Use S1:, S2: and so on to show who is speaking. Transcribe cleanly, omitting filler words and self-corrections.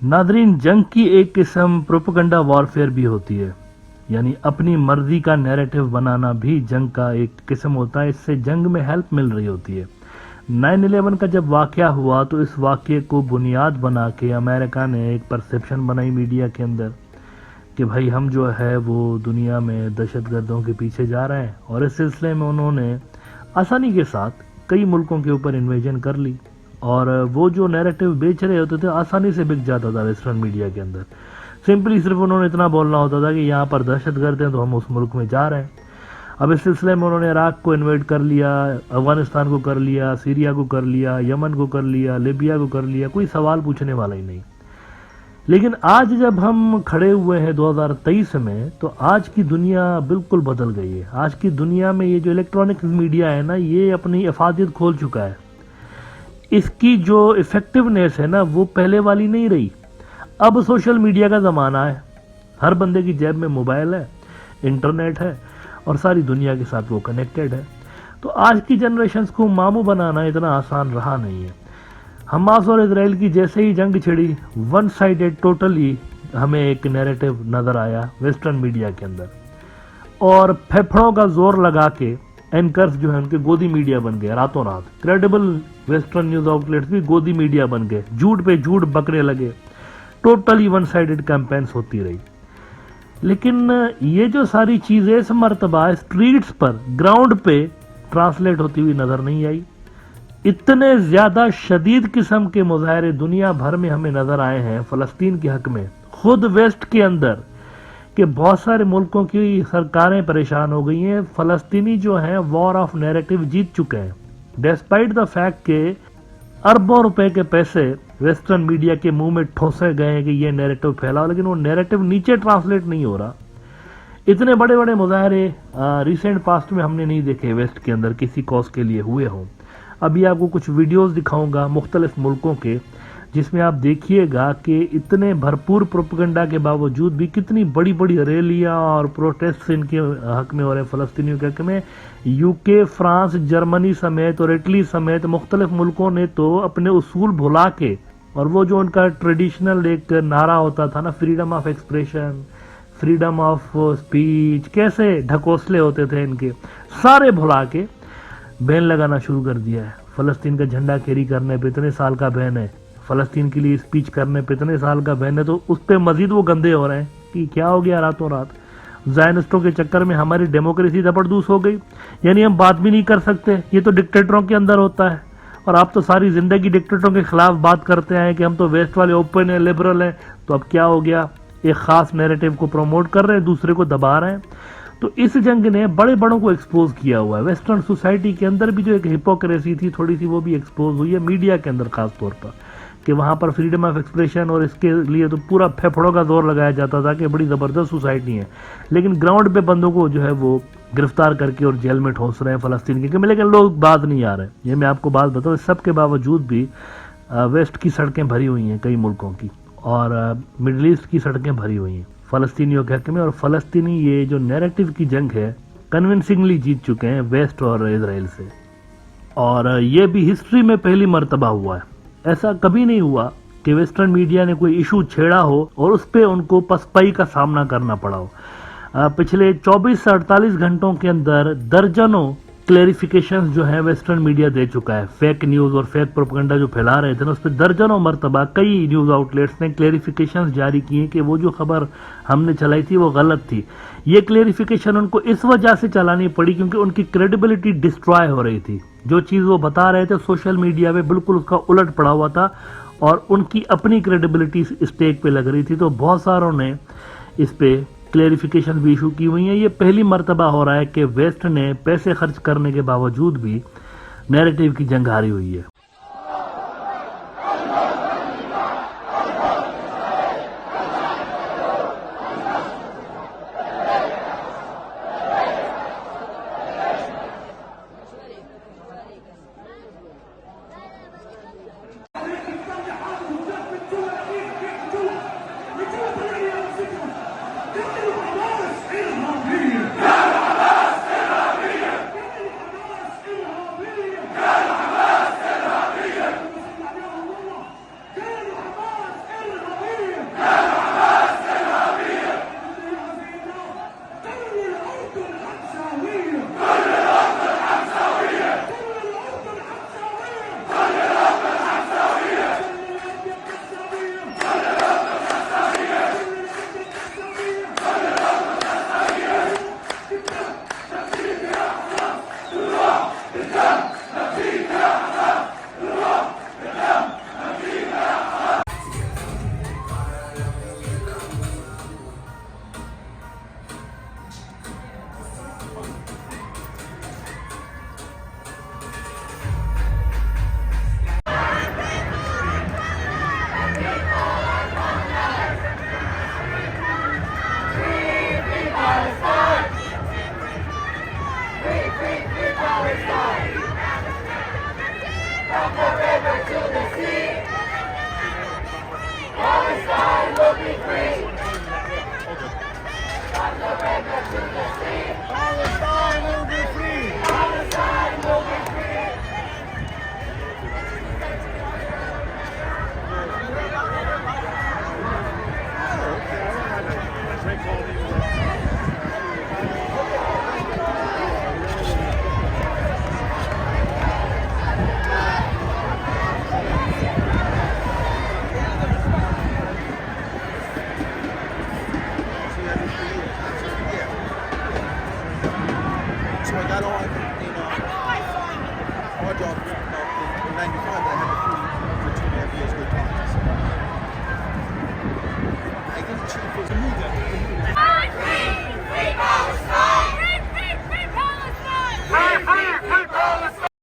S1: Nadreen, जंग की एक किस्म प्रोपेगेंडा वॉरफेयर भी होती है, यानी अपनी मर्जी का नैरेटिव बनाना भी जंग का एक किस्म होता है। इससे जंग में हेल्प मिल रही होती है। 9/11 का जब वाकया हुआ तो इस वाकये को बुनियाद बना के अमेरिका ने एक परसेप्शन बनाई मीडिया के अंदर कि भाई हम जो है वो दुनिया में दहशतगर्दों के पीछे जा रहे हैं, और इस सिलसिले में उन्होंने आसानी के साथ कई मुल्कों के ऊपर इन्वेजन कर ली, और वो जो नैरेटिव बेच रहे होते थे आसानी से बिक जाता था वेस्टर्न मीडिया के अंदर। सिंपली सिर्फ उन्होंने इतना बोलना होता था कि यहाँ पर दहशतगर्द हैं तो हम उस मुल्क में जा रहे हैं। अब इस सिलसिले में उन्होंने इराक को इन्वेड कर लिया, अफगानिस्तान को कर लिया, सीरिया को कर लिया, यमन को कर लिया, लीबिया को कर लिया, कोई सवाल पूछने वाला ही नहीं। लेकिन आज जब हम खड़े हुए हैं 2023 में, तो आज की दुनिया बिल्कुल बदल गई है। आज की दुनिया में ये जो इलेक्ट्रॉनिक मीडिया है ना, ये अपनी अफादियत खोल चुका है। इसकी जो इफेक्टिवनेस है ना, वो पहले वाली नहीं रही। अब सोशल मीडिया का ज़माना है, हर बंदे की जेब में मोबाइल है, इंटरनेट है, और सारी दुनिया के साथ वो कनेक्टेड है। तो आज की जनरेशन को मामू बनाना इतना आसान रहा नहीं है। हमास और इजराइल की जैसे ही जंग छिड़ी, वन साइडेड टोटली हमें एक नैरेटिव नज़र आया वेस्टर्न मीडिया के अंदर, और फेफड़ों का जोर लगा के एंकर्स जो है उनके गोदी मीडिया बन गए रातों रात। क्रेडिबल वेस्टर्न न्यूज़ आउटलेट्स भी गोदी मीडिया बन गए, झूठ पे झूठ बकने लगे, टोटली वन साइडेड कैंपेन्स होती रही। लेकिन ये जो सारी चीज़ें इस मर्तबा स्ट्रीट्स पर, ग्राउंड पे ट्रांसलेट होती हुई नज़र नहीं आई। इतने ज़्यादा शदीद किस्म के मुजाहरे दुनिया भर में हमें नज़र आए हैं फ़लस्तीन के हक में, खुद वेस्ट के अंदर, कि बहुत सारे मुल्कों की सरकारें परेशान हो गई हैं। फ़लस्तीनी जो हैं वॉर ऑफ नैरेटिव जीत चुके हैं, डिस्पाइट द फैक्ट के अरबों रुपए के पैसे वेस्टर्न मीडिया के मुंह में ठोसे गए हैं कि ये नैरेटिव फैलाओ, लेकिन वो नैरेटिव नीचे ट्रांसलेट नहीं हो रहा। इतने बड़े बड़े मुजाहरे रिसेंट पास्ट में हमने नहीं देखे वेस्ट के अंदर किसी कॉज के लिए हुए हों। अभी आपको कुछ वीडियोस दिखाऊंगा मुख्तलिफ मुल्कों के, जिसमें आप देखिएगा कि इतने भरपूर प्रोपेगेंडा के बावजूद भी कितनी बड़ी बड़ी रैलियां और प्रोटेस्ट इनके हक में हो रहे हैं, फ़लस्तीनियों के हक में। यूके, फ्रांस, जर्मनी समेत और इटली समेत मुख्तलिफ मुल्कों ने तो अपने उसूल भुला के, और वो जो उनका ट्रेडिशनल एक नारा होता था ना, freedom of expression, freedom of speech, कैसे ढकोसले होते थे इनके, सारे भुला के बैन लगाना शुरू कर दिया है। फ़लस्तीन का झंडा कैरी करने पे इतने साल का बैन है, फ़लस्तीन के लिए स्पीच करने पे इतने साल का बैन है, तो उस पर मजीद वो गंदे हो रहे हैं कि क्या हो गया रातों रात। ज़ायनिस्टों के चक्कर में हमारी डेमोक्रेसी जबरदस्त हो गई, यानी हम बात भी नहीं कर सकते। ये तो डिक्टेटरों के अंदर होता है, और आप तो सारी जिंदगी डिक्टेटरों के खिलाफ बात करते हैं कि हम तो वेस्ट वाले ओपन है, लिबरल हैं। तो अब क्या हो गया, एक खास नैरेटिव को प्रमोट कर रहे हैं, दूसरे को दबा रहे हैं। तो इस जंग ने बड़े बड़ों को एक्सपोज किया हुआ है। वेस्टर्न सोसाइटी के अंदर भी जो एक हिपोक्रेसी थी थोड़ी सी, वो भी एक्सपोज हुई है मीडिया के अंदर खास तौर पर, कि वहाँ पर फ्रीडम ऑफ एक्सप्रेशन और इसके लिए तो पूरा फेफड़ों का जोर लगाया जाता था कि बड़ी ज़बरदस्त सोसाइटी है, लेकिन ग्राउंड पे बंदों को जो है वो गिरफ्तार करके और जेल में ठोस रहे हैं फ़लस्तीन के, लेकिन लोग बात नहीं आ रहे। ये मैं आपको बात बताऊँ, इस सब के बावजूद भी वेस्ट की सड़कें भरी हुई हैं कई मुल्कों की, और मिडल ईस्ट की सड़कें भरी हुई हैं फ़लस्तीनियों के हक में। और फ़लस्तीनी ये जो नैरेटिव की जंग है कन्विंसिंगली जीत चुके हैं वेस्ट और इजराइल से, और ये भी हिस्ट्री में पहली मर्तबा हुआ है। ऐसा कभी नहीं हुआ कि वेस्टर्न मीडिया ने कोई इशू छेड़ा हो और उस पर उनको पसपाई का सामना करना पड़ा हो। पिछले 24 से 48 घंटों के अंदर दर्जनों क्लेरिफिकेशंस जो है वेस्टर्न मीडिया दे चुका है। फेक न्यूज़ और फेक प्रोपेगेंडा जो फैला रहे थे ना, उस पर दर्जनों मरतबा कई न्यूज़ आउटलेट्स ने क्लेरिफिकेशंस जारी किए कि वो जो खबर हमने चलाई थी वो गलत थी। ये क्लेरिफिकेशन उनको इस वजह से चलानी पड़ी क्योंकि उनकी क्रेडिबिलिटी डिस्ट्रॉय हो रही थी। जो चीज़ वो बता रहे थे सोशल मीडिया पे बिल्कुल उसका उलट पड़ा हुआ था, और उनकी अपनी क्रेडिबिलिटी स्टेक पे लग रही थी। तो बहुत सारों ने इस पे क्लेरिफिकेशन भी इशू की हुई है। ये पहली मर्तबा हो रहा है कि वेस्ट ने पैसे खर्च करने के बावजूद भी नैरेटिव की जंग हारी हुई है।
S2: Palestine will be free. Palestine will be free.
S3: So I got on in our job in 95. I had the free for 2.5 years good times. I think the chief was
S4: Free Palestine! Free Palestine!